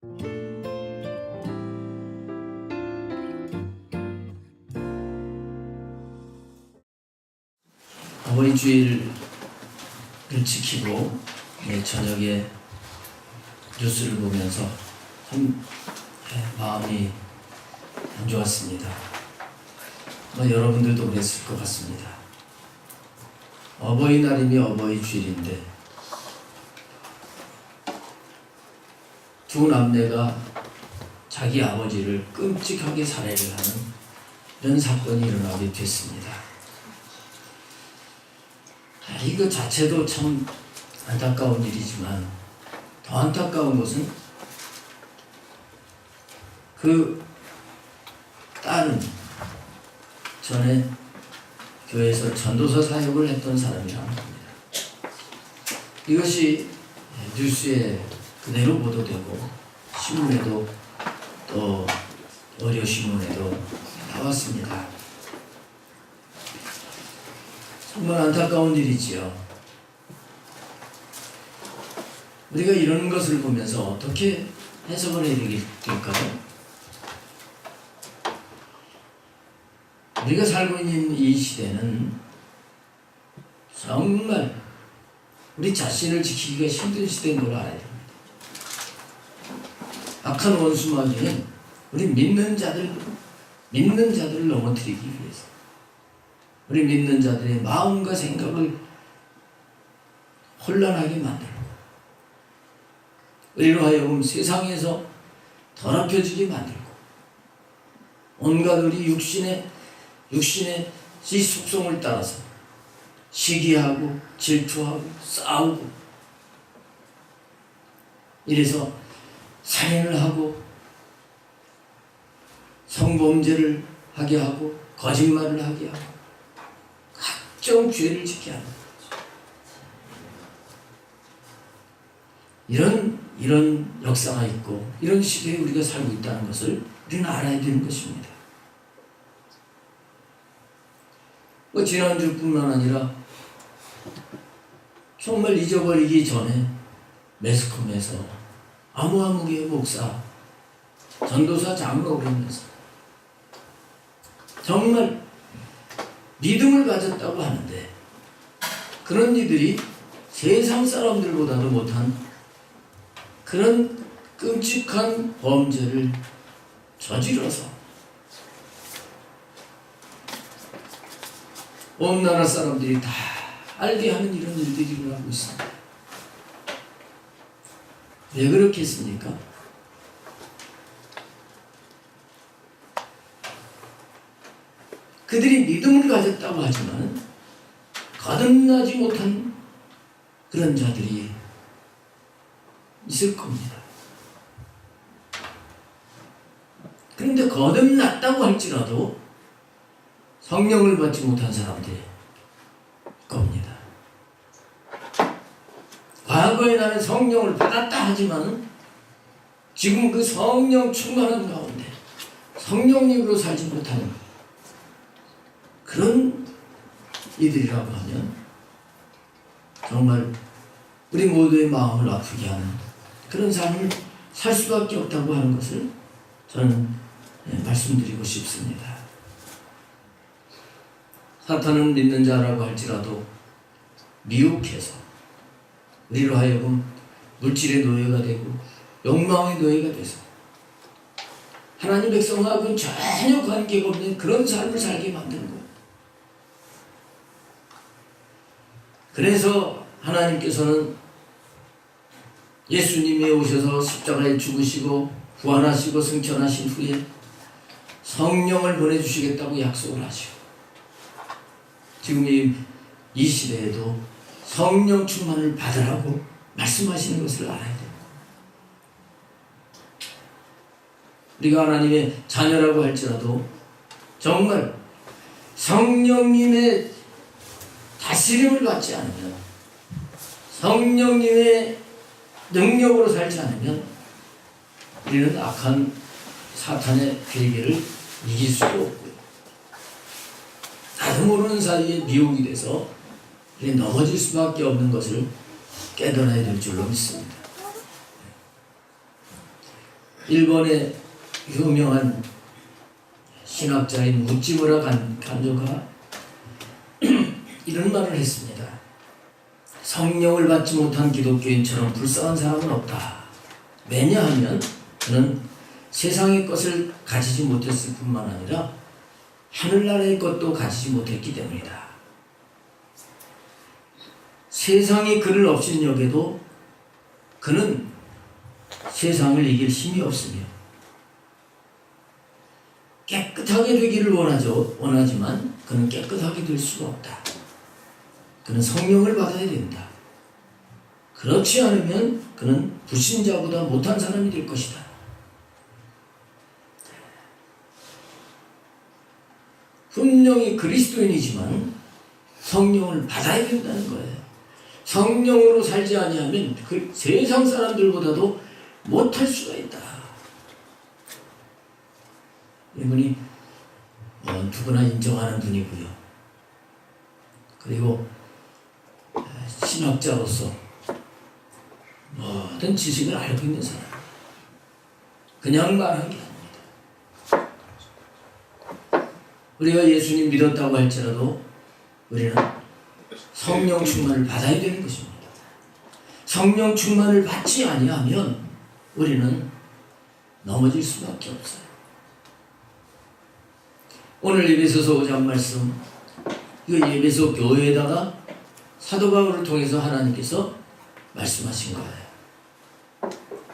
어버이 주일을 지키고 저녁에 뉴스를 보면서 참 마음이 안 좋았습니다. 여러분들도 그랬을 것 같습니다. 어버이날이며 어버이 주일인데 두 남매가 자기 아버지를 끔찍하게 살해를 하는 이런 사건이 일어나게 됐습니다. 이거 자체도 참 안타까운 일이지만 더 안타까운 것은 그 딸은 전에 교회에서 전도사 사역을 했던 사람이라는 겁니다. 이것이 뉴스에 그대로 보도되고 신문에도 또 의료신문에도 나왔습니다. 정말 안타까운 일이지요. 우리가 이런 것을 보면서 어떻게 해석을 해야 될까요? 우리가 살고 있는 이 시대는 정말 우리 자신을 지키기가 힘든 시대인 걸 알아야 됩니다. 악한 원수마귀는 우리 믿는 자들을 넘어뜨리기 위해서 우리 믿는 자들의 마음과 생각을 혼란하게 만들고 우리로 하여금 세상에서 더럽혀지게 만들고 온갖 우리 육신의 이 속성을 따라서 시기하고 질투하고 싸우고 이래서 살인을 하고 성범죄를 하게 하고 거짓말을 하게 하고 각종 죄를 짓게 하는 거죠. 이런 역사가 있고 이런 시대에 우리가 살고 있다는 것을 우리는 알아야 되는 것입니다. 지난주뿐만 아니라 정말 잊어버리기 전에 매스컴에서 아무개 목사, 전도사 장로를 하면서 정말 믿음을 가졌다고 하는데 그런 이들이 세상 사람들보다도 못한 그런 끔찍한 범죄를 저질러서 온 나라 사람들이 다 알게 하는 이런 일들이 일어나고 있습니다. 왜 그렇겠습니까? 그들이 믿음을 가졌다고 하지만 거듭나지 못한 그런 자들이 있을 겁니다. 그런데 거듭났다고 할지라도 성령을 받지 못한 사람들일 겁니다. 과거에 나는 성령을 받았다 하지만 지금 그 성령 충만한 가운데 성령님으로 살지 못하는 그런 이들이라고 하면 정말 우리 모두의 마음을 아프게 하는 그런 삶을 살 수밖에 없다고 하는 것을 저는 말씀드리고 싶습니다. 사탄은 믿는 자라고 할지라도 미혹해서 우리로 하여금 물질의 노예가 되고 욕망의 노예가 돼서 하나님 백성하고는 전혀 관계가 없는 그런 삶을 살게 만드는 거예요. 그래서 하나님께서는 예수님이 오셔서 십자가에 죽으시고 부활하시고 승천하신 후에 성령을 보내주시겠다고 약속을 하시고 지금 이 시대에도 성령 충만을 받으라고 말씀하시는 것을 알아야 돼요. 우리가 하나님의 자녀라고 할지라도 정말 성령님의 다스림을 받지 않으면 성령님의 능력으로 살지 않으면 우리는 악한 사탄의 괴계를 이길 수가 없고요. 나도 모르는 사이에 미혹이 돼서 넘어질 수밖에 없는 것을 깨달아야 될 줄로 믿습니다. 일본의 유명한 신학자인 우찌무라 간조가 이런 말을 했습니다. 성령을 받지 못한 기독교인처럼 불쌍한 사람은 없다. 왜냐하면 그는 세상의 것을 가지지 못했을 뿐만 아니라 하늘나라의 것도 가지지 못했기 때문이다. 세상이 그를 없인 역에도 그는 세상을 이길 힘이 없으며 깨끗하게 되기를 원하지만 그는 깨끗하게 될 수가 없다. 그는 성령을 받아야 된다. 그렇지 않으면 그는 불신자보다 못한 사람이 될 것이다. 분명히 그리스도인이지만 성령을 받아야 된다는 거예요. 성령으로 살지 아니하면 그 세상 사람들보다도 못할 수가 있다. 이분이 누구나 인정하는 분이고요. 그리고 신학자로서 모든 지식을 알고 있는 사람. 그냥 말하는 게 아닙니다. 우리가 예수님 믿었다고 할지라도 우리는 성령 충만을 받아야 되는 것입니다. 성령 충만을 받지 아니하면 우리는 넘어질 수밖에 없어요. 오늘 예배소서 5장 말씀, 이거 예배소 교회에다가 사도 바울을 통해서 하나님께서 말씀하신 거예요.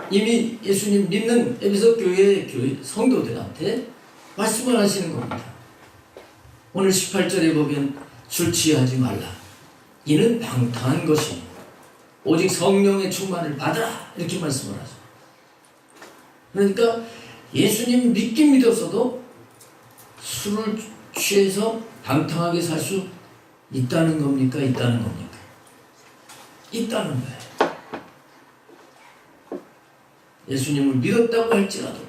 이미 예수님 믿는 에베소 교회 성도들한테 말씀을 하시는 겁니다. 오늘 18절에 보면 술 취하지 말라. 이는 방탕한 것이니 오직 성령의 충만을 받아라. 이렇게 말씀을 하죠. 그러니까 예수님 믿긴 믿었어도 술을 취해서 방탕하게 살 수 있다는 겁니까? 있다는 겁니까? 있다는 거예요. 예수님을 믿었다고 할지라도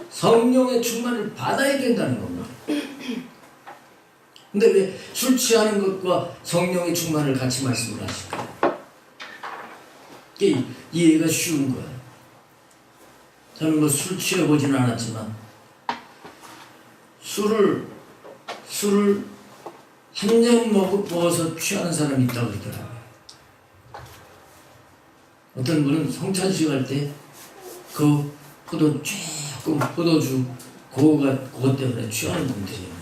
성령의 충만을 받아야 된다는 겁니다. 근데 왜 술 취하는 것과 성령의 충만을 같이 말씀을 하실까요? 이게 이해가 쉬운 거예요. 저는 뭐 술 취해보지는 않았지만 술을 한 잔 먹어서 취하는 사람이 있다고 그러더라고요. 어떤 분은 성찬식 할 때 그 포도 조금 포도주 그것 때문에 취하는 분들이에요.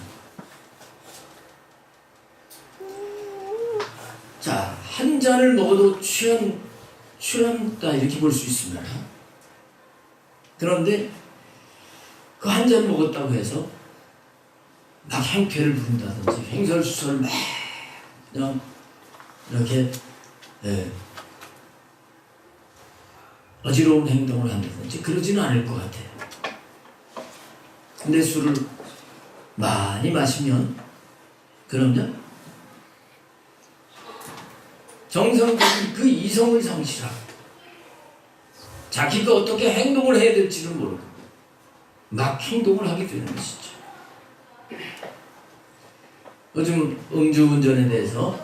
자, 한 잔을 먹어도 취한다 이렇게 볼 수 있습니다. 그런데 그 한 잔 먹었다고 해서 막 행패를 부른다든지 횡설수설 막 그냥 이렇게 어지러운 행동을 한다든지 그러지는 않을 것 같아요. 근데 술을 많이 마시면 그러면 정상적인 그 이성을 상실하고 자기가 어떻게 행동을 해야 될지를 모르고 막 행동을 하게 되는 것이죠. 요즘 음주운전에 대해서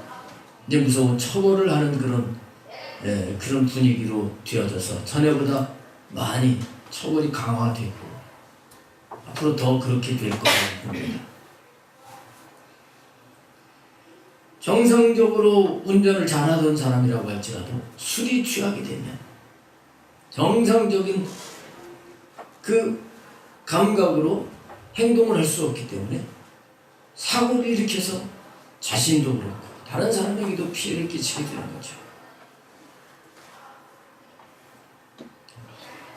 이제 무서운 처벌을 하는 그런 분위기로 되어져서 전에보다 많이 처벌이 강화되고 앞으로 더 그렇게 될 거라고 봅니다. 정상적으로 운전을 잘하던 사람이라고 할지라도 술이 취하게 되면 정상적인 그 감각으로 행동을 할 수 없기 때문에 사고를 일으켜서 자신도 그렇고 다른 사람에게도 피해를 끼치게 되는 거죠.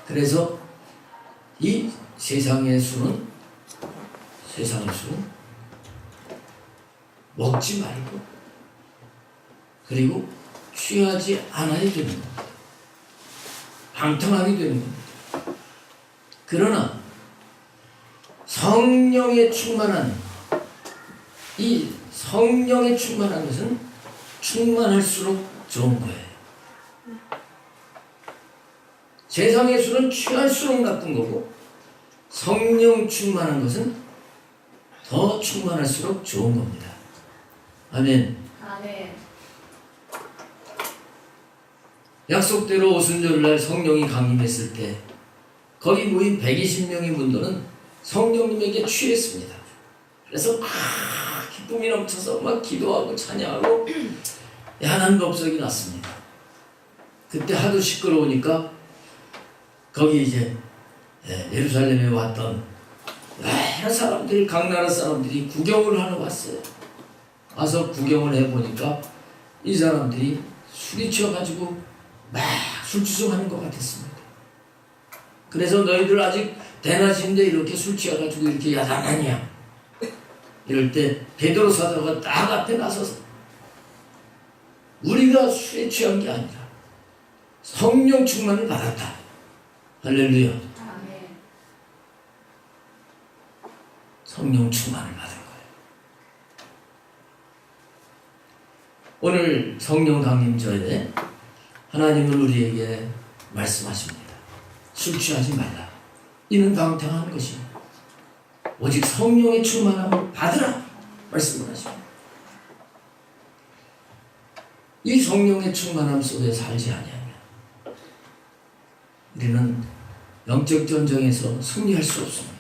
그래서 이 세상의 술은 먹지 말고 그리고 취하지 않아야 되는 겁니다. 방탕하게 되는 겁니다. 그러나 성령에 충만한 것은 충만할수록 좋은 거예요. 세상의 술은 취할수록 나쁜 거고 성령 충만한 것은 더 충만할수록 좋은 겁니다. 아멘. 아멘. 약속대로 오순절날 성령이 강림했을 때 거기 모인 120명의 문도는 성령님에게 취했습니다. 그래서 막 기쁨이 넘쳐서 막 기도하고 찬양하고 야한 법석이 났습니다. 그때 하도 시끄러우니까 거기 이제 예루살렘에 왔던 여러 사람들이, 각 나라 사람들이 구경을 하러 왔어요. 와서 구경을 해보니까 이 사람들이 술이 취해가지고 막 술주정하는 것 같았습니다. 그래서 너희들 아직 대낮인데 이렇게 술 취해가지고 이렇게 야단하냐, 이럴 때 베드로 사도가 딱 앞에 나서서 우리가 술에 취한 게 아니라 성령 충만을 받았다. 할렐루야. 아멘. 성령 충만을 받은 거예요. 오늘 성령 강림절에 하나님은 우리에게 말씀하십니다. 술 취하지 말라. 이는 방탕한 것이니 오직 성령의 충만함을 받으라 말씀을 하십니다. 이 성령의 충만함 속에 살지 아니하면 우리는 영적 전쟁에서 승리할 수 없습니다.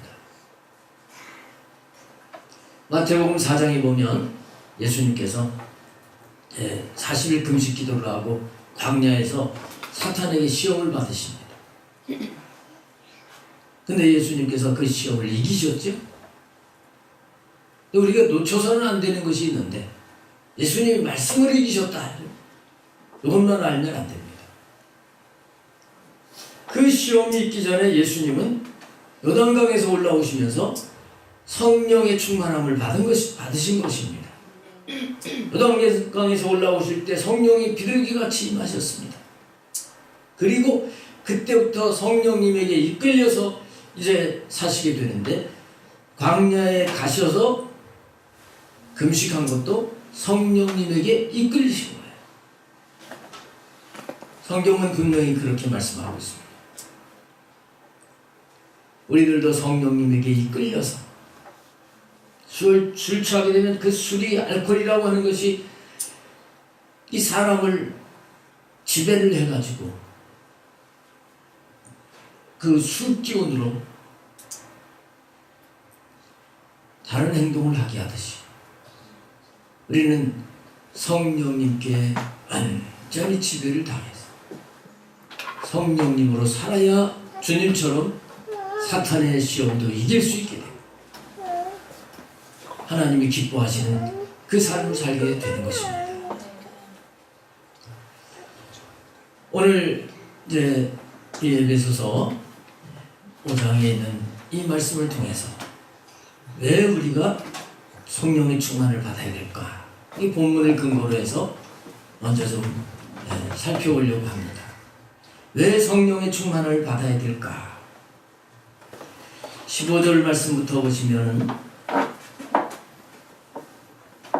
마태복음 4장에 보면 예수님께서 40일 금식 기도를 하고 광야에서 사탄에게 시험을 받으십니다. 근데 예수님께서 그 시험을 이기셨죠? 우리가 놓쳐서는 안 되는 것이 있는데 예수님이 말씀을 이기셨다. 이것만 알면 안 됩니다. 그 시험이 있기 전에 예수님은 요단강에서 올라오시면서 성령의 충만함을 받으신 것입니다. 요단강에서 올라오실 때 성령이 비둘기같이 임하셨습니다. 그리고 그때부터 성령님에게 이끌려서 이제 사시게 되는데 광야에 가셔서 금식한 것도 성령님에게 이끌리신 거예요. 성경은 분명히 그렇게 말씀하고 있습니다. 우리들도 성령님에게 이끌려서 술 취하게 되면 그 술이 알코올이라고 하는 것이 이 사람을 지배를 해가지고 그 술 기운으로 다른 행동을 하게 하듯이 우리는 성령님께 완전히 지배를 당해서 성령님으로 살아야 주님처럼 사탄의 시험도 이길 수 있게 됩니다. 하나님이 기뻐하시는 그 삶을 살게 되는 것입니다. 오늘 이제 이 에베소서 5장에 있는 이 말씀을 통해서 왜 우리가 성령의 충만을 받아야 될까? 이 본문을 근거로 해서 먼저 좀 살펴보려고 합니다. 왜 성령의 충만을 받아야 될까? 15절 말씀부터 보시면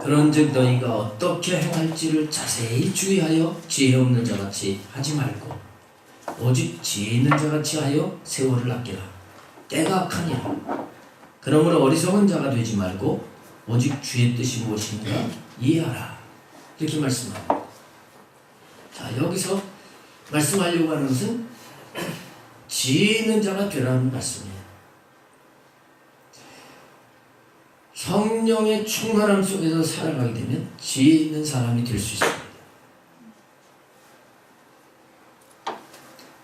그런즉 너희가 어떻게 행할지를 자세히 주의하여 지혜 없는 자같이 하지 말고 오직 지혜 있는 자같이 하여 세월을 아끼라. 때가 악하니라. 그러므로 어리석은 자가 되지 말고 오직 주의 뜻이 무엇인가 이해하라. 이렇게 말씀합니다. 자, 여기서 말씀하려고 하는 것은 지혜 있는 자가 되라는 말씀이에요. 성령의 충만함 속에서 살아가게 되면 지혜 있는 사람이 될 수 있습니다.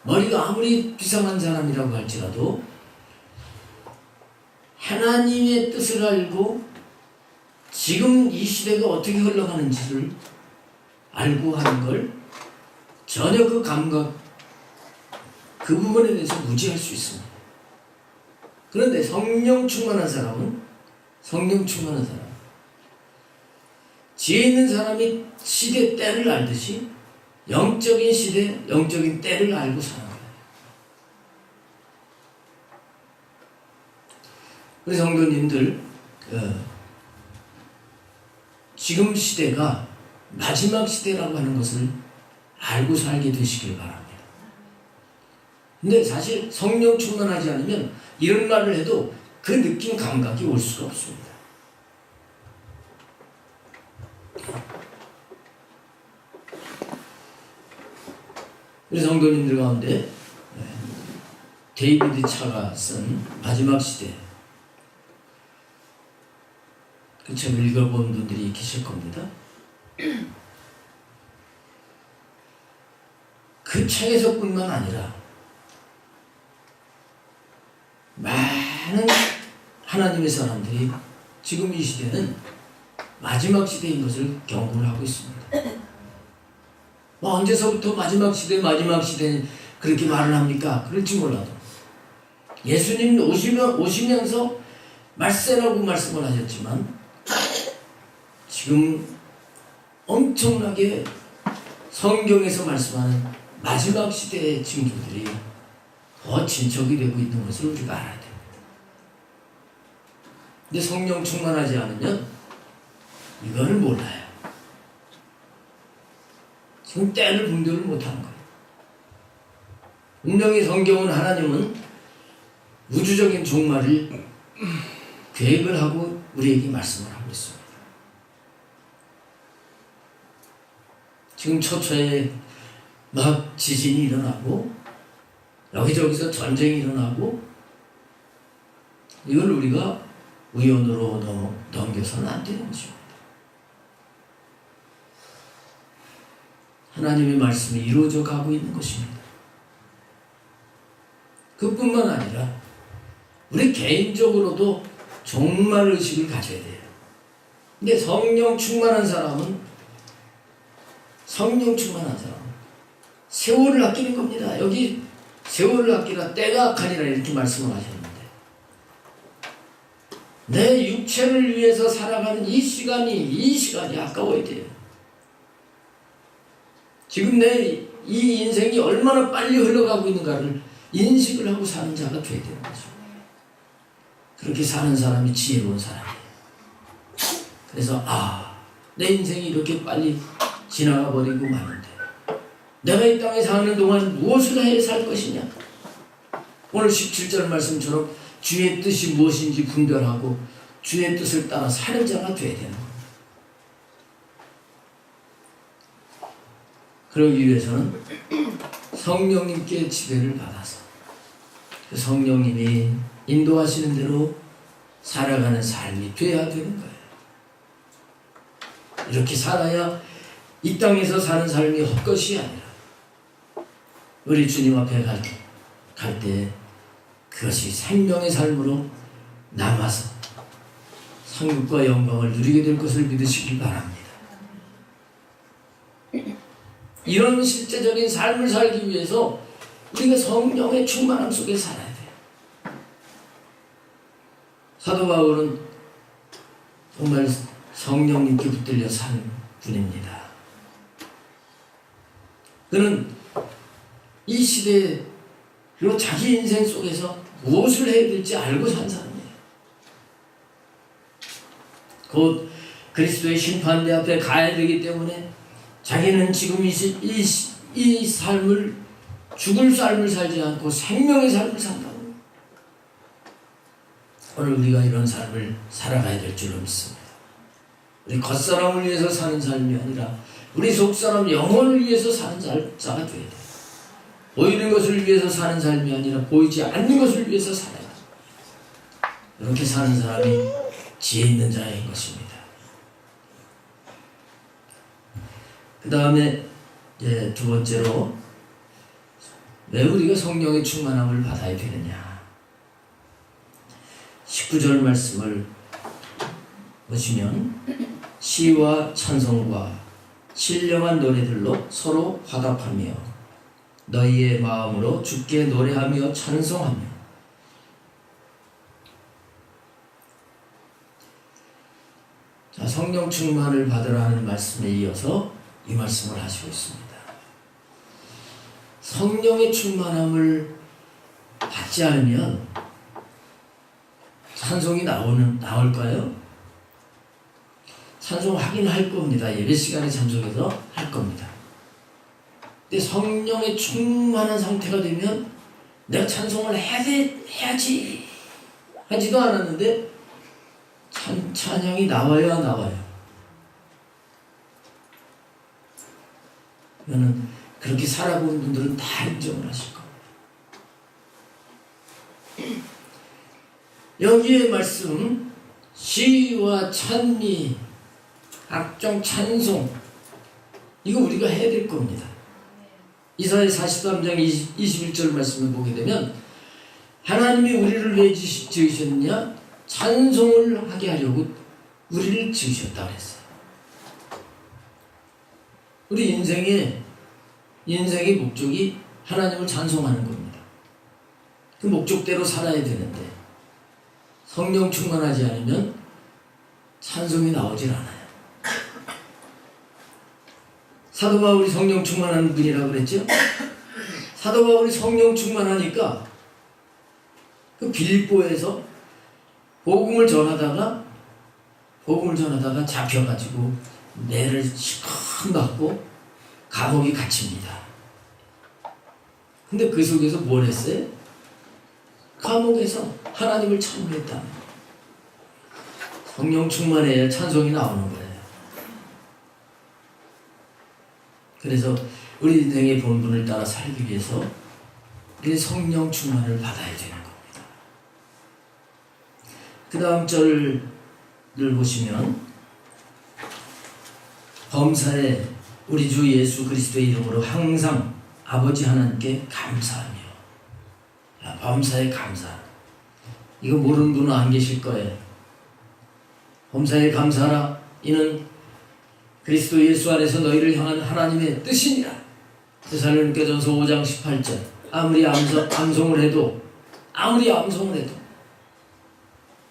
머리가 아무리 비상한 사람이라고 할지라도 하나님의 뜻을 알고 지금 이 시대가 어떻게 흘러가는지를 알고 하는 걸 전혀 그 감각, 그 부분에 대해서 무지할 수 있습니다. 그런데 성령 충만한 사람, 지혜 있는 사람이 시대 때를 알듯이 영적인 시대, 영적인 때를 알고 사는 거예요. 우리 성도님들, 지금 시대가 마지막 시대라고 하는 것을 알고 살게 되시길 바랍니다. 근데 사실 성령 충만하지 않으면 이런 말을 해도 그 느낌, 감각이 올 수가 없습니다. 우리 성도님들 가운데 데이비드 차가 쓴 마지막 시대, 그 책을 읽어본 분들이 계실 겁니다. 그 책에서뿐만 아니라 많은 하나님의 사람들이 지금 이 시대는 마지막 시대인 것을 경고를 하고 있습니다. 언제서부터 마지막 시대 그렇게 말을 합니까? 그럴지 몰라도 예수님 오시면서 말세라고 말씀을 하셨지만 지금 엄청나게 성경에서 말씀하는 마지막 시대의 징조들이 더 진척이 되고 있는 것을 우리가 알아야 됩니다. 근데 성령 충만하지 않으면 이거를 몰라요. 지금 때를 분별을 못하는 거예요. 분명히 성경은 하나님은 우주적인 종말을 계획을 하고 우리에게 말씀을 하고 있습니다. 지금 처처에 막 지진이 일어나고 여기저기서 전쟁이 일어나고 이걸 우리가 우연으로 넘겨서는 안 되는 것입니다. 하나님의 말씀이 이루어져 가고 있는 것입니다. 그뿐만 아니라 우리 개인적으로도 정말 의식을 가져야 돼요. 근데 성령 충만한 사람은 세월을 아끼는 겁니다. 여기 세월을 아끼라 때가 악하니라 이렇게 말씀을 하셨는데 내 육체를 위해서 살아가는 이 시간이 아까워야 돼요. 지금 내 이 인생이 얼마나 빨리 흘러가고 있는가를 인식을 하고 사는 자가 돼야 되는 거죠. 그렇게 사는 사람이 지혜로운 사람이에요. 그래서 내 인생이 이렇게 빨리 지나가 버리고 마는데 내가 이 땅에 사는 동안 무엇을 해 살 것이냐. 오늘 17절 말씀처럼 주의 뜻이 무엇인지 분별하고 주의 뜻을 따라 사는 자가 돼야 되는 겁니다. 그러기 위해서는 성령님께 지배를 받아서 그 성령님이 인도하시는 대로 살아가는 삶이 돼야 되는 거예요. 이렇게 살아야 이 땅에서 사는 삶이 헛것이 아니라 우리 주님 앞에 갈 때 그것이 생명의 삶으로 남아서 상급과 영광을 누리게 될 것을 믿으시기 바랍니다. 이런 실제적인 삶을 살기 위해서 우리가 성령의 충만함 속에 살아야 돼요. 사도 바울은 정말 성령님께 붙들려 산 분입니다. 그는 이 시대에 그리고 자기 인생 속에서 무엇을 해야 될지 알고 산 사람이에요. 곧 그리스도의 심판대 앞에 가야 되기 때문에 자기는 지금 이 삶을 죽을 삶을 살지 않고 생명의 삶을 산다고. 오늘 우리가 이런 삶을 살아가야 될 줄로 믿습니다. 우리 겉사람을 위해서 사는 삶이 아니라 우리 속사람 영혼을 위해서 사는 자가 되어야 돼요. 보이는 것을 위해서 사는 삶이 아니라 보이지 않는 것을 위해서 살아야 돼요. 이렇게 사는 사람이 지혜 있는 자인 것입니다. 그 다음에 두 번째로 왜 우리가 성령의 충만함을 받아야 되느냐. 19절 말씀을 보시면 시와 찬송과 신령한 노래들로 서로 화답하며 너희의 마음으로 주께 노래하며 찬송하며. 자, 성령 충만을 받으라 하는 말씀에 이어서 이 말씀을 하시고 있습니다. 성령의 충만함을 받지 않으면 찬송이 나올까요? 찬송하긴 할 겁니다. 예배 시간에 참석해서 할 겁니다. 근데 성령의 충만한 상태가 되면 내가 찬송을 해야지 하지도 않았는데 찬양이 나와요. 이거는 그렇게 살아본 분들은 다 인정을 하실 겁니다. 여기에 말씀 시와 찬미, 각종 찬송, 이거 우리가 해야 될 겁니다. 이사야 43장 21절 말씀을 보게 되면 하나님이 우리를 왜 지으셨느냐? 찬송을 하게 하려고 우리를 지으셨다고 했어요. 우리 인생의 목적이 하나님을 찬송하는 겁니다. 그 목적대로 살아야 되는데 성령 충만하지 않으면 찬송이 나오질 않아요. 사도 바울이 성령 충만한 분이라고 그랬죠? 사도 바울이 성령 충만하니까 그 빌립보에서 복음을 전하다가 잡혀가지고 매를 실컷 맞고 감옥에 갇힙니다. 근데 그 속에서 뭘 했어요? 감옥에서 하나님을 찬송했다. 성령 충만해야 찬송이 나오는 거예요. 그래서 우리 인생의 본분을 따라 살기 위해서 우리 성령 충만을 받아야 되는 겁니다. 그 다음 절을 보시면 범사에 우리 주 예수 그리스도의 이름으로 항상 아버지 하나님께 감사하며, 범사에 감사. 이거 모르는 분은 안 계실 거예요. 범사에 감사하라. 이는 그리스도 예수 안에서 너희를 향한 하나님의 뜻이니라. 데살로니가전서 5장 18절. 아무리 암송을 해도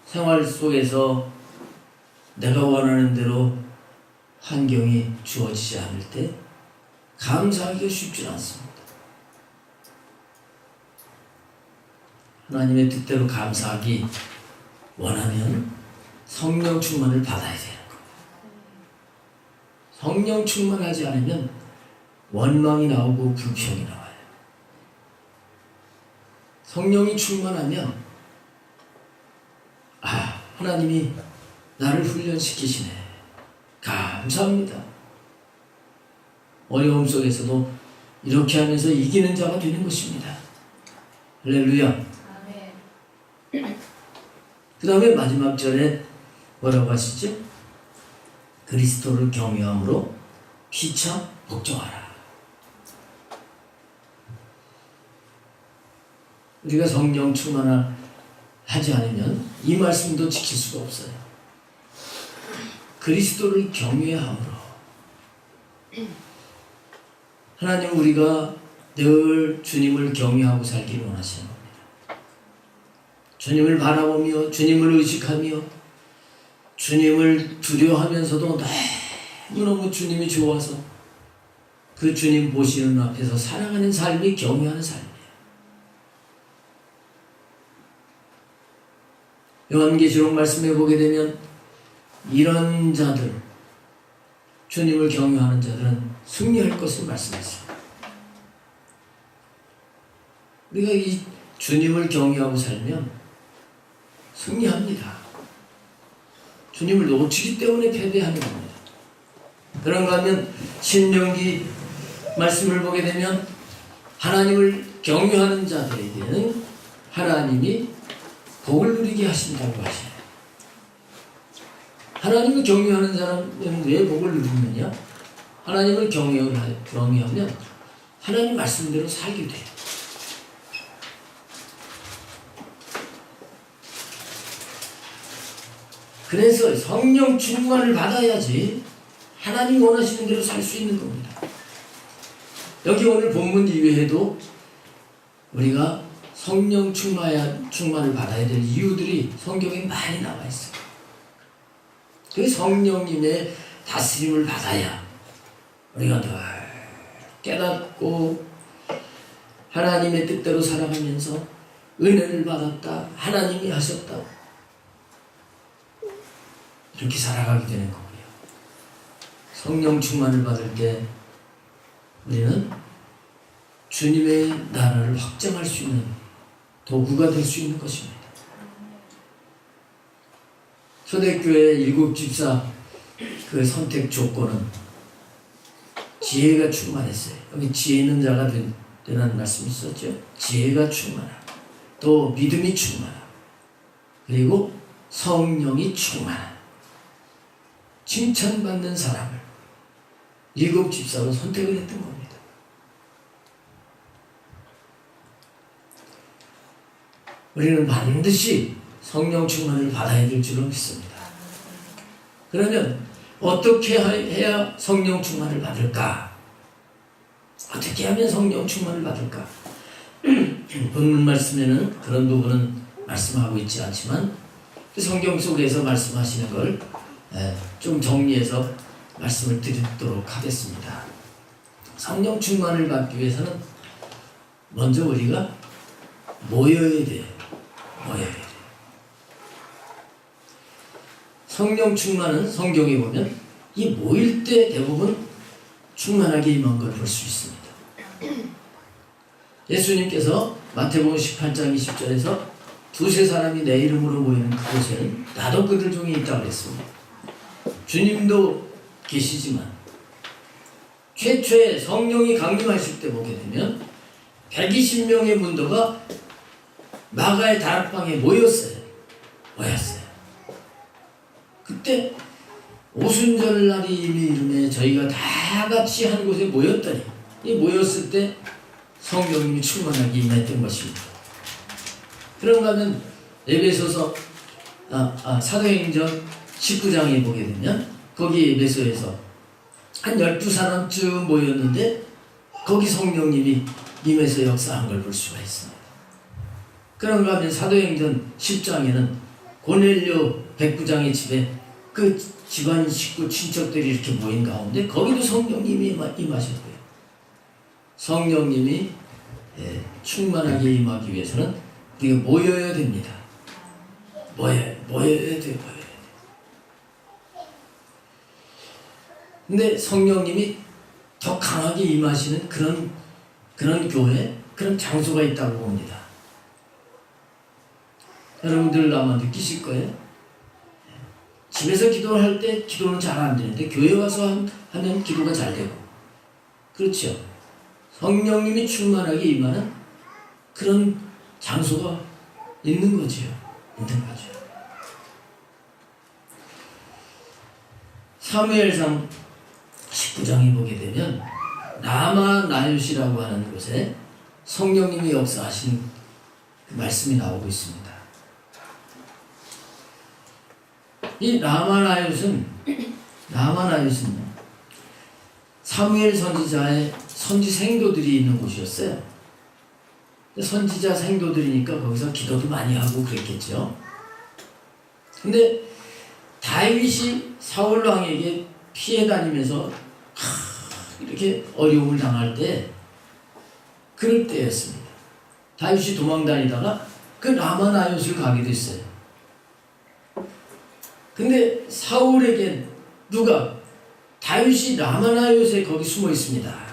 생활 속에서 내가 원하는 대로 환경이 주어지지 않을 때 감사하기가 쉽지 않습니다. 하나님의 뜻대로 감사하기 원하면 성령 충만을 받아야 되는 겁니다. 성령 충만하지 않으면 원망이 나오고 불평이 나와요. 성령이 충만하면 하나님이 나를 훈련시키시네. 감사합니다. 어려움 속에서도 이렇게 하면서 이기는 자가 되는 것입니다. 할렐루야. 그 다음에 마지막 절에 뭐라고 하시죠? 그리스도를 경외함으로 피차 복종하라. 우리가 성령 충만하지 않으면 이 말씀도 지킬 수가 없어요. 그리스도를 경외함으로. 하나님은 우리가 늘 주님을 경외하고 살기를 원하시는 겁니다. 주님을 바라보며 주님을 의식하며 주님을 두려워하면서도 너무너무 주님이 좋아서 그 주님 보시는 앞에서 살아가는 삶이 경외하는 삶이에요. 요한계시록 말씀해 보게 되면 이런 자들, 주님을 경외하는 자들은 승리할 것을 말씀했어요. 우리가 이 주님을 경외하고 살면 승리합니다. 주님을 놓치기 때문에 패배하는 겁니다. 그런가 하면 신명기 말씀을 보게 되면 하나님을 경외하는 자들에게는 하나님이 복을 누리게 하신다고 하셔요. 하나님을 경외하는 사람은 왜 복을 누리느냐? 하나님을 경외하면 하나님 말씀대로 살게 돼요. 그래서 성령 충만을 받아야지 하나님 원하시는 대로 살 수 있는 겁니다. 여기 오늘 본문 이외에도 우리가 성령 충만을 받아야 될 이유들이 성경에 많이 나와 있어요. 그 성령님의 다스림을 받아야 우리가 늘 깨닫고 하나님의 뜻대로 살아가면서 은혜를 받았다, 하나님이 하셨다, 이렇게 살아가게 되는 거고요. 성령 충만을 받을 때 우리는 주님의 나라를 확장할 수 있는 도구가 될 수 있는 것입니다. 초대교회 일곱 집사 그 선택 조건은 지혜가 충만했어요. 여기 지혜 있는 자가 되라는 말씀이 있었죠. 지혜가 충만하고 또 믿음이 충만하고 그리고 성령이 충만한 칭찬받는 사람을 일곱 집사로 선택을 했던 겁니다. 우리는 반드시 성령 충만을 받아야 될 줄로 믿습니다. 그러면 어떻게 해야 성령 충만을 받을까? 어떻게 하면 성령 충만을 받을까? 본문 말씀에는 그런 부분은 말씀하고 있지 않지만 그 성경 속에서 말씀하시는 걸 좀 정리해서 말씀을 드리도록 하겠습니다. 성령 충만을 받기 위해서는 먼저 우리가 모여야 돼요. 모여야 돼요. 성령 충만은 성경에 보면 이 모일 때 대부분 충만하게 임한 걸 볼 수 있습니다. 예수님께서 마태복음 18장 20절에서 두세 사람이 내 이름으로 모이는 그곳에는 나도 그들 중에 있다고 했습니다. 주님도 계시지만 최초에 성령이 강림하실 때 보게 되면 120명의 문도가 마가의 다락방에 모였어요. 그때 오순절날이 이미 이름에 저희가 다 같이 한 곳에 모였더니 이 모였을 때 성령님이 충만하게 임했던 것입니다. 그런가 하면 에베소서 사도행전 19장에 보게 되면 거기 에베소에서 한 12사람쯤 모였는데 거기 성령님이 임해서 역사한 걸 볼 수가 있습니다. 그런가 하면 사도행전 10장에는 고넬료 백부장의 집에 그 집안 식구 친척들이 이렇게 모인 가운데 거기도 성령님이 임하셨고요. 성령님이 충만하게 임하기 위해서는 우리가 모여야 됩니다. 모여야 돼요. 근데 성령님이 더 강하게 임하시는 그런 교회, 그런 장소가 있다고 봅니다. 여러분들 아마 느끼실 거예요. 집에서 기도할 때 기도는 잘 안 되는데 교회 와서 하면 기도가 잘 되고, 그렇죠. 성령님이 충만하게 임하는 그런 장소가 있는 거죠. 사무엘상 19장에 보게 되면 라마 나요시라고 하는 곳에 성령님이 역사하신 그 말씀이 나오고 있습니다. 이 라마 나요시는 사무엘 선지자의 선지 생도들이 있는 곳이었어요. 선지자 생도들이니까 거기서 기도도 많이 하고 그랬겠죠. 근데 다윗이 사울 왕에게 피해 다니면서 이렇게 어려움을 당할 때 그럴 때였습니다. 다윗이 도망 다니다가 그 라마나요스를 가게 됐어요. 근데 사울에게 누가 다윗이 라마나요스에 거기 숨어 있습니다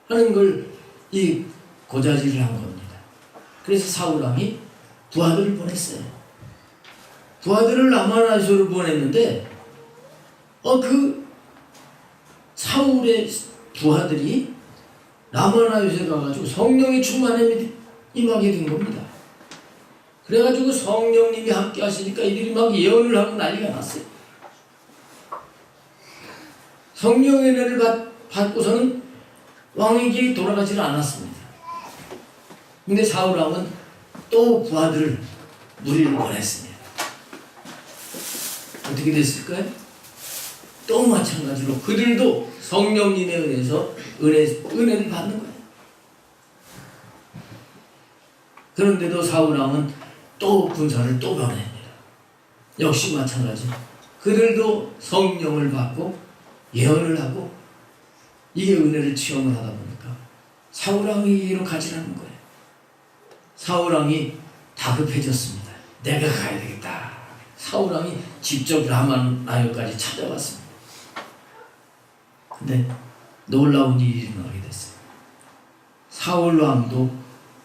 하는 걸 이 고자질을 한 겁니다. 그래서 사울 왕이 부하들을 보냈어요. 부하들을 라마나요스로 보냈는데 그 사울의 부하들이 라마나요스에 가가지고 성령이 충만히 임하게 된 겁니다. 그래가지고 성령님이 함께 하시니까 이들이 막 예언을 하고 난리가 났어요. 성령의 은혜를 받고서는 왕에게 돌아가지를 않았습니다. 근데 사울 왕은 또 부하들을 무리를 보냈습니다. 어떻게 됐을까요? 또 마찬가지로 그들도 성령님에 의해서 은혜를 받는 거예요. 그런데도 사울 왕은 또 군사를 또 보냅니다. 역시 마찬가지. 그들도 성령을 받고 예언을 하고 이게 은혜를 체험을 하다 보니까 사울 왕에게로 가지라는 거예요. 사울 왕이 다급해졌습니다. 내가 가야 되겠다. 사울 왕이 직접 라마나요까지 찾아왔습니다. 근데 놀라운 일이 일어나게 됐어요. 사울 왕도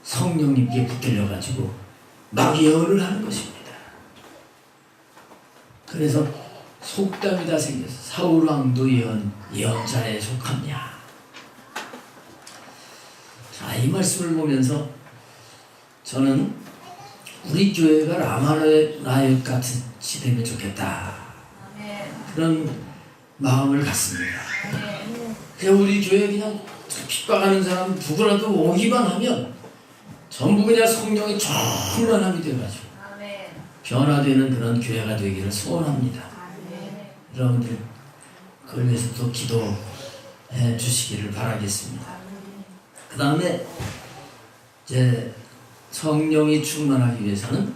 성령님께 붙들려가지고 막 예언을 하는 것입니다. 그래서 속담이 다 생겨서 사울 왕도 예언자에 속하냐. 자, 이 말씀을 보면서 저는 우리 교회가 라마나역 같이 되면 좋겠다. 그런 마음을 갖습니다. 그냥 우리 교회 그냥 핍박하는 사람 누구라도 오기만 하면 전부 그냥 성령의 충만함이 돼가지고 변화되는 그런 교회가 되기를 소원합니다. 여러분들 그걸 위해서 또 기도해 주시기를 바라겠습니다. 그 다음에 이제 성령이 충만하기 위해서는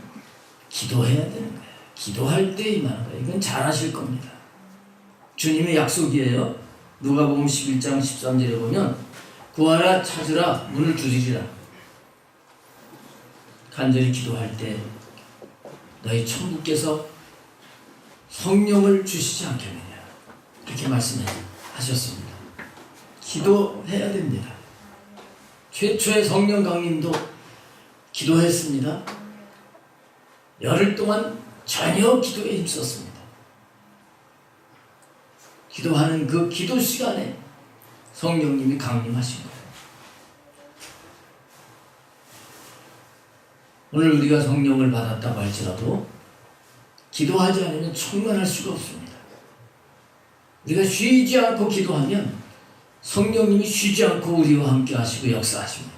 기도해야 되는 거예요. 기도할 때 임하는 거예요. 이건 잘 하실 겁니다. 주님의 약속이에요. 누가복음 11장 13절에 보면 구하라 찾으라 문을 두드리라. 간절히 기도할 때 너희 천국께서 성령을 주시지 않겠느냐 이렇게 말씀하셨습니다. 기도해야 됩니다. 최초의 성령 강림도 기도했습니다. 열흘 동안 전혀 기도에 힘썼습니다. 기도하는 그 기도 시간에 성령님이 강림하신 거예요. 오늘 우리가 성령을 받았다고 할지라도 기도하지 않으면 충만할 수가 없습니다. 우리가 쉬지 않고 기도하면 성령님이 쉬지 않고 우리와 함께 하시고 역사하십니다.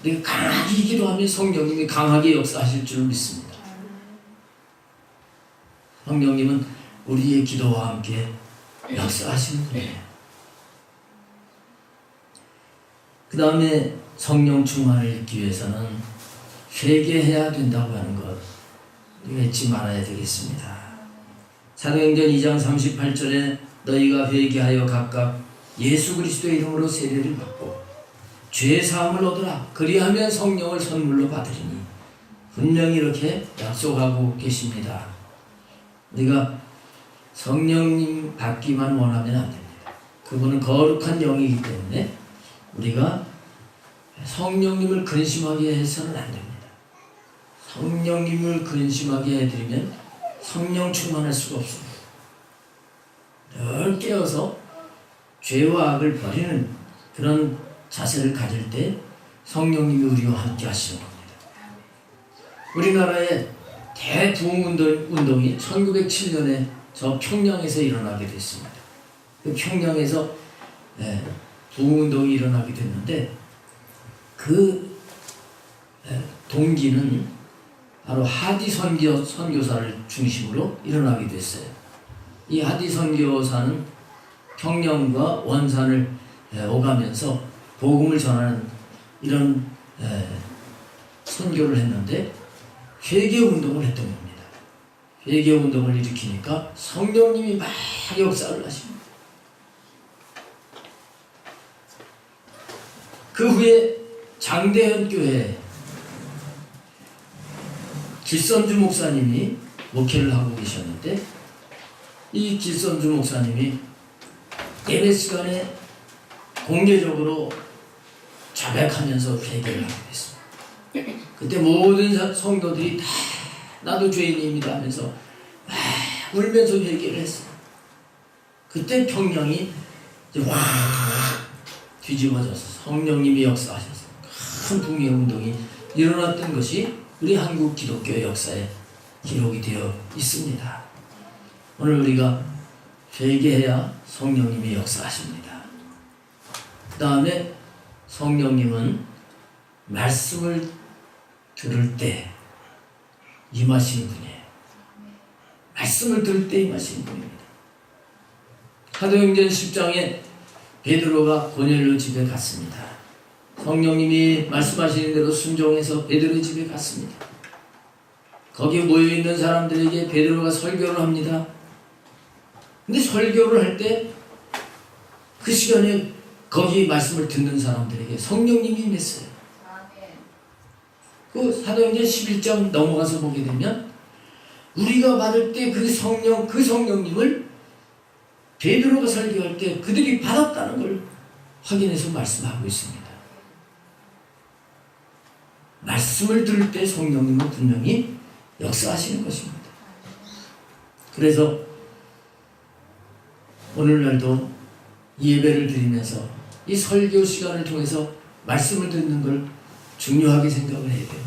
우리가 강하게 기도하면 성령님이 강하게 역사하실 줄 믿습니다. 성령님은 우리의 기도와 함께 역사하시는 분이에요. 그 다음에 성령 충만을 잃기 위해서는 회개해야 된다고 하는 것 우리가 잊지 말아야 되겠습니다. 사도행전 2장 38절에 너희가 회개하여 각각 예수 그리스도의 이름으로 세례를 받고 죄 사함을 얻으라 그리하면 성령을 선물로 받으리니 분명히 이렇게 약속하고 계십니다. 우리가 성령님 받기만 원하면 안 됩니다. 그분은 거룩한 영이기 때문에 우리가 성령님을 근심하게 해서는 안 됩니다. 성령님을 근심하게 해드리면 성령 충만할 수가 없습니다. 늘 깨어서 죄와 악을 버리는 그런 자세를 가질 때 성령님이 우리와 함께 하시는 겁니다. 우리나라의 대부흥운동이 1907년에 저 평양에서 일어나게 됐습니다. 그 평양에서 부흥운동이 일어나게 됐는데 그 동기는 바로 하디 선교사를 중심으로 일어나게 됐어요. 이 하디 선교사는 평양과 원산을 오가면서 복음을 전하는 이런 선교를 했는데 회개운동을 했던 겁니다. 회개운동을 일으키니까 성령님이 막 역사를 하십니다. 그 후에 장대현 교회 길선주 목사님이 목회를 하고 계셨는데 이 길선주 목사님이 예배 시간에 공개적으로 자백하면서 회개를 하게 됐습니다. 그때 모든 성도들이 다 나도 죄인입니다 하면서 막 울면서 회개를 했어요. 그때 평양이 확 뒤집어져서 성령님이 역사하셔서 큰 붕괴 운동이 일어났던 것이 우리 한국 기독교 역사에 기록이 되어 있습니다. 오늘 우리가 회개해야 성령님이 역사하십니다. 그 다음에 성령님은 말씀을 들을 때 임하시는 분이에요. 말씀을 들을 때 임하시는 분입니다. 사도행전 10장에 베드로가 고넬료 집에 갔습니다. 성령님이 말씀하시는 대로 순종해서 베드로 집에 갔습니다. 거기에 모여있는 사람들에게 베드로가 설교를 합니다. 근데 설교를 할 때 그 시간에 거기 말씀을 듣는 사람들에게 성령님이 임했어요. 그 사도행전 11장 넘어가서 보게 되면 우리가 받을 때 그 성령님을 베드로가 설교할 때 그들이 받았다는 걸 확인해서 말씀하고 있습니다. 말씀을 들을 때 성령님은 분명히 역사하시는 것입니다. 그래서 오늘날도 예배를 드리면서 이 설교 시간을 통해서 말씀을 듣는 걸 중요하게 생각을 해야 돼요.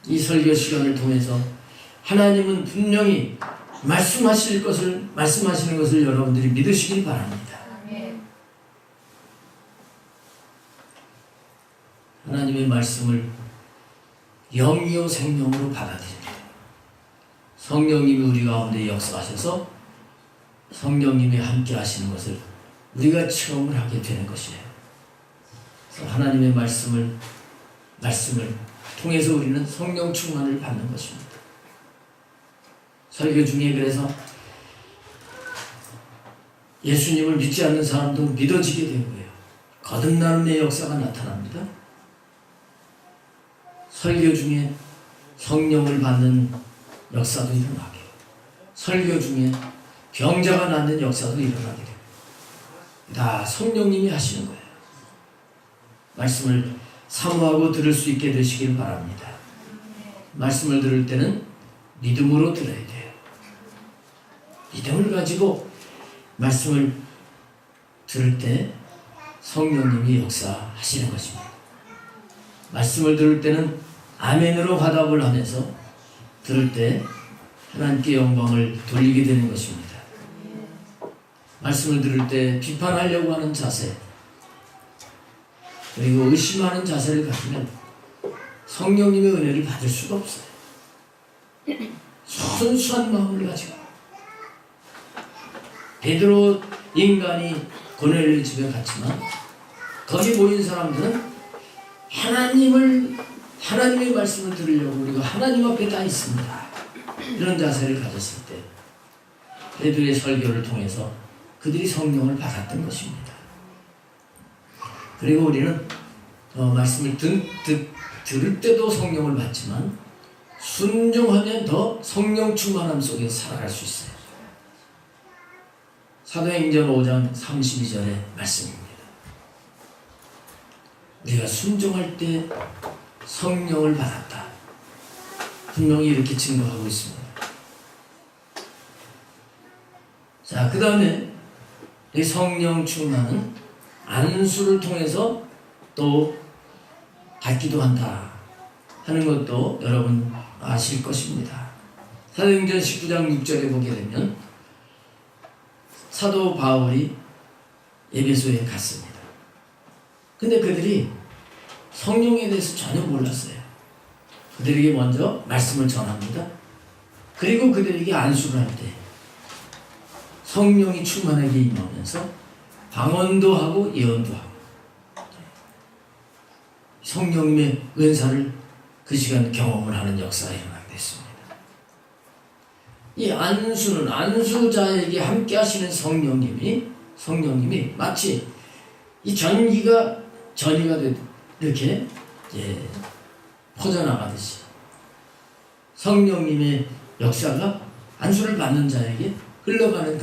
이 설교 시간을 통해서 하나님은 분명히 말씀하시는 것을 여러분들이 믿으시길 바랍니다. 하나님의 말씀을 영이요 생명으로 받아들입니다. 성령님이 우리 가운데 역사하셔서 성령님이 함께 하시는 것을 우리가 체험을 하게 되는 것이에요. 그래서 하나님의 말씀을 통해서 우리는 성령 충만을 받는 것입니다. 설교 중에 그래서 예수님을 믿지 않는 사람도 믿어지게 되고요. 거듭남의 역사가 나타납니다. 설교 중에 성령을 받는 역사도 일어나게, 설교 중에 병자가 낫는 역사도 일어나게 됩니다. 다 성령님이 하시는 거예요. 말씀을 사모하고 들을 수 있게 되시길 바랍니다. 말씀을 들을 때는 믿음으로 들어야 돼요. 믿음을 가지고 말씀을 들을 때 성령님이 역사하시는 것입니다. 말씀을 들을 때는 아멘으로 화답을 하면서 들을 때 하나님께 영광을 돌리게 되는 것입니다. 말씀을 들을 때 비판하려고 하는 자세, 그리고 의심하는 자세를 가지면 성령님의 은혜를 받을 수가 없어요. 순수한 마음을 가지고 베드로 인간이 고넬료 집에 갔지만 거기 모인 사람들은 하나님의 말씀을 들으려고 우리가 하나님 앞에 다 있습니다. 이런 자세를 가졌을 때 베드로의 설교를 통해서 그들이 성령을 받았던 것입니다. 그리고 우리는 말씀을 들을 때도 성령을 받지만 순종하면 더 성령 충만함 속에 살아갈 수 있어요. 사도행전 5장 32절의 말씀입니다. 우리가 순종할 때 성령을 받았다. 분명히 이렇게 증거하고 있습니다. 자, 그 다음에 이 성령 충만은 안수를 통해서 또 받기도 한다 하는 것도 여러분 아실 것입니다. 사도행전 19장 6절에 보게 되면 사도 바울이 에베소에 갔습니다. 근데 그들이 성령에 대해서 전혀 몰랐어요. 그들에게 먼저 말씀을 전합니다. 그리고 그들에게 안수를 할 때 성령이 충만하게 임하면서 방언도 하고 예언도 하고 성령님의 은사를 그 시간 경험을 하는 역사가 일어나게 됐습니다. 이 안수는 안수자에게 함께 하시는 성령님이 마치 이 전기가 이렇게 퍼져나가듯이 성령님의 역사가 안수를 받는 자에게 흘러가는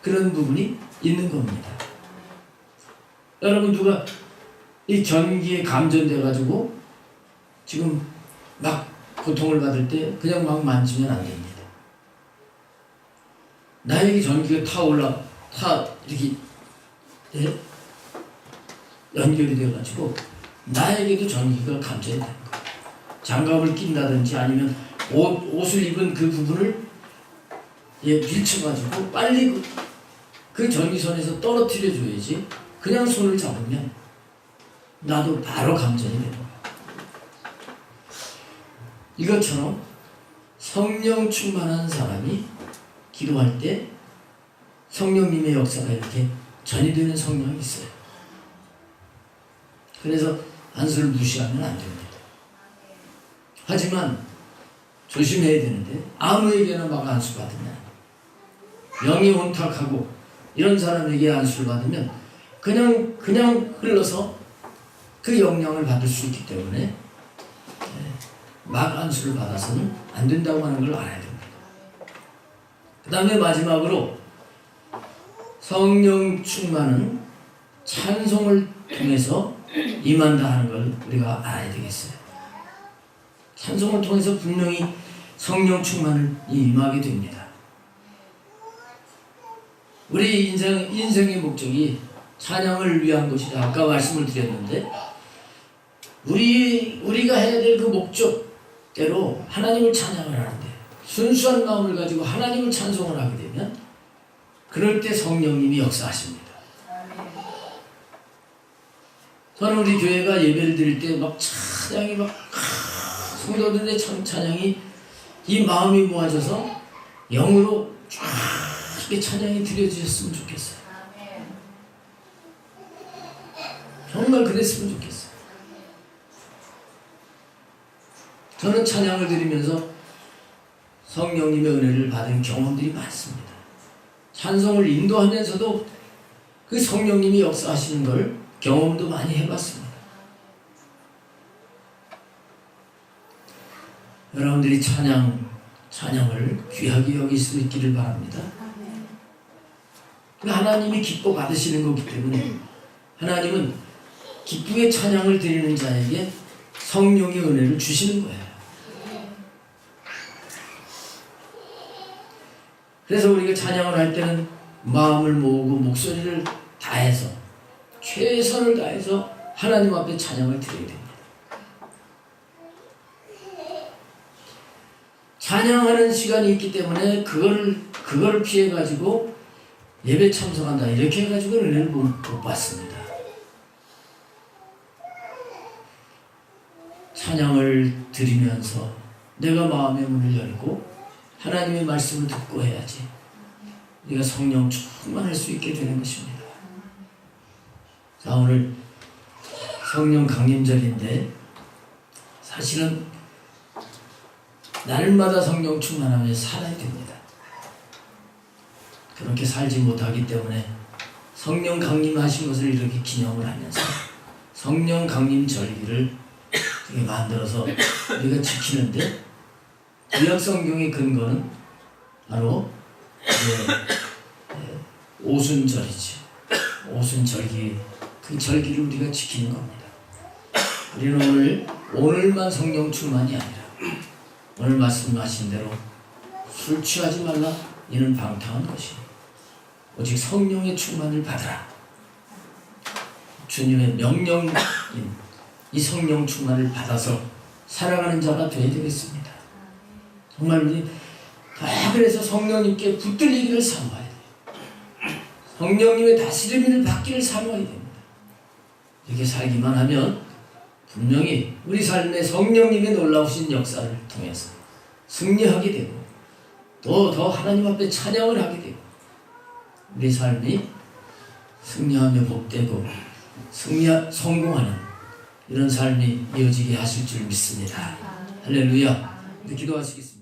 그런 부분이 있는 겁니다. 여러분, 누가 이 전기에 감전돼 가지고 지금 막 고통을 받을 때 그냥 막 만지면 안 됩니다. 나에게 전기가 이렇게 연결이 되어 가지고 나에게도 전기가 감전이 되는 거예요. 장갑을 낀다든지 아니면 옷을 입은 그 부분을 밀쳐가지고 빨리 그 전기선에서 떨어뜨려 줘야지. 그냥 손을 잡으면 나도 바로 감전이 되는 거예요. 이것처럼 성령 충만한 사람이 기도할 때 성령님의 역사가 이렇게 전이되는 성령이 있어요. 그래서 안수를 무시하면 안 됩니다. 하지만 조심해야 되는데 아무에게나 막 안수 받으면 영이 혼탁하고 이런 사람에게 안수를 받으면 그냥 흘러서 그 영향을 받을 수 있기 때문에 막 안수를 받아서는 안 된다고 하는 걸 알아야 됩니다. 그 다음에 마지막으로 성령 충만은 찬송을 통해서 임한다 하는 걸 우리가 알아야 되겠어요. 찬송을 통해서 분명히 성령 충만을 임하게 됩니다. 우리 인생의 목적이 찬양을 위한 것이다. 아까 말씀을 드렸는데 우리가 해야 될 그 목적, 때로 하나님을 찬양을 하는데 순수한 마음을 가지고 하나님을 찬송을 하게 되면 그럴 때 성령님이 역사하십니다. 저는 우리 교회가 예배를 드릴 때 막 찬양이 막 성도들의 찬양이 이 마음이 모아져서 영으로 쫙 이렇게 찬양이 드려주셨으면 좋겠어요. 정말 그랬으면 좋겠어요. 저는 찬양을 드리면서 성령님의 은혜를 받은 경험들이 많습니다. 찬송을 인도하면서도 그 성령님이 역사하시는 걸 경험도 많이 해봤습니다. 여러분들이 찬양을 귀하게 여길 수 있기를 바랍니다. 하나님이 기뻐 받으시는 거기 때문에 하나님은 기쁘게 찬양을 드리는 자에게 성령의 은혜를 주시는 거예요. 그래서 우리가 찬양을 할 때는 마음을 모으고 목소리를 다해서 최선을 다해서 하나님 앞에 찬양을 드려야 됩니다. 찬양하는 시간이 있기 때문에 그거를 피해 가지고 예배 참석한다 이렇게 해가지고 은혜를 못 받습니다. 찬양을 드리면서 내가 마음의 문을 열고 하나님의 말씀을 듣고 해야지 우리가 성령 충만할 수 있게 되는 것입니다. 자, 오늘 성령 강림절인데 사실은 날마다 성령 충만하며 살아야 됩니다. 그렇게 살지 못하기 때문에 성령 강림하신 것을 이렇게 기념을 하면서 성령 강림 절기를 만들어서 우리가 지키는데 구약 성경의 근거는 바로 오순절이죠. 오순절기, 그 절기를 우리가 지키는 겁니다. 우리는 오늘만 성령 충만이 아니라 오늘 말씀하신 대로 술 취하지 말라 이는 방탕한 것이 오직 성령의 충만을 받으라. 주님의 명령인 이 성령 충만을 받아서 살아가는 자가 되어야 되겠습니다. 정말 우리 다 그래서 성령님께 붙들리기를 사모해야 돼요. 성령님의 다스림을 받기를 사모해야 됩니다. 이렇게 살기만 하면 분명히 우리 삶에 성령님의 놀라우신 역사를 통해서 승리하게 되고 또 더 하나님 앞에 찬양을 하게 되고 우리 삶이 승리하며 복되고 성공하는 이런 삶이 이어지게 하실 줄 믿습니다. 할렐루야. 기도하시겠습니다.